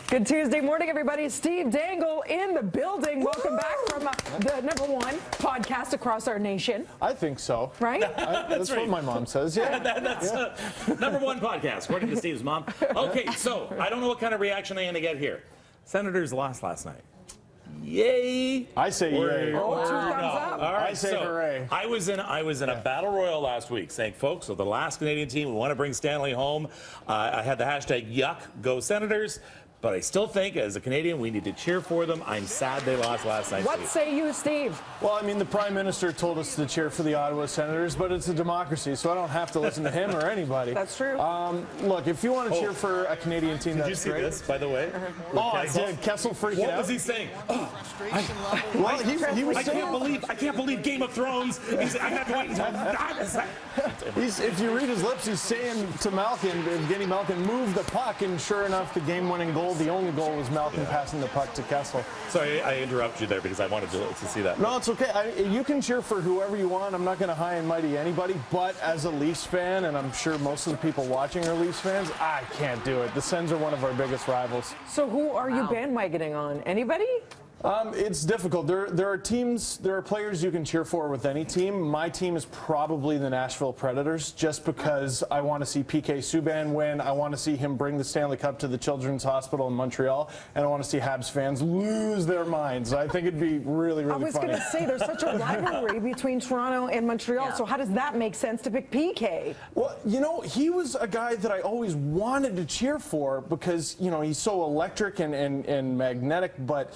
Good Tuesday morning, everybody. Steve Dangle in the building. Welcome back from the #1 podcast across our nation. I think so. Right? That's right. What my mom says. Yeah. That's #1 podcast, according to Steve's mom. Okay, so I don't know what kind of reaction they're going to get here. Senators lost last night. Yay! I say yay. Oh, two thumbs up. All right, I say hooray. I was in a battle royal last week saying, folks, so the last Canadian team, we want to bring Stanley home. I had the hashtag Yuck, go Senators. But I still think, as a Canadian, we need to cheer for them. I'm sad they lost last night. What say you, Steve? Well, I mean, the Prime Minister told us to cheer for the Ottawa Senators, but it's a democracy, so I don't have to listen to him or anybody. That's true. Look, if you want to cheer for a Canadian team, Did that's you see great. this, by the way? Oh, I did. Kessel freaking out. What was he saying? Well, he was I can't believe Game of Thrones. He's, I have to wait until that. if you read his lips, he's saying to Malkin, Evgeny Malkin, move the puck, and sure enough, the game-winning goal, the only goal was Malkin passing the puck to Kessel. Sorry, I interrupted you there because I wanted to see that. No, it's okay. You can cheer for whoever you want. I'm not going to high and mighty anybody, but as a Leafs fan, and I'm sure most of the people watching are Leafs fans, I can't do it. The Sens are one of our biggest rivals. So who are you bandwagoning on? Anybody? It's difficult. There are players you can cheer for with any team. My team is probably the Nashville Predators, just because I want to see PK Subban win. I want to see him bring the Stanley Cup to the Children's Hospital in Montreal, and I want to see Habs fans lose their minds. I think it'd be really, really funny. I was going to say, there's such a rivalry between Toronto and Montreal, so how does that make sense to pick PK? Well, you know, he was a guy that I always wanted to cheer for because, you know, he's so electric and magnetic, but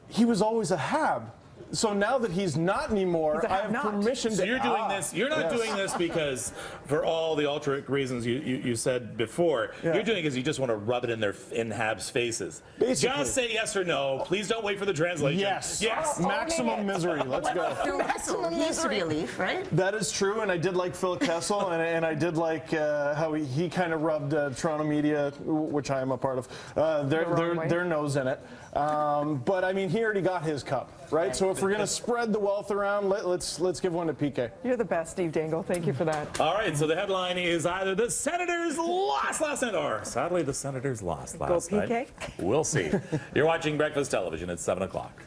he was always a Hab. So now that he's not anymore, I have permission to... So you're doing this, you're not doing this because, for all the altruistic reasons you said before, you're doing it because you just want to rub it in Habs' faces. Basically. Just say yes or no. Please don't wait for the translation. Yes. Yes. Maximum misery. Let's go. Kessel, he used to be a Leaf, right? That is true, and I did like Phil Kessel, and I did like how he kind of rubbed Toronto media, which I am a part of, their nose in it. But, I mean, he already got his cup, right? So if we're going to spread the wealth around, let's give one to PK. You're the best, Steve Dangle. Thank you for that. All right, so the headline is either the Senators lost last night, or sadly the Senators lost last night. Go PK? We'll see. You're watching Breakfast Television at 7 o'clock.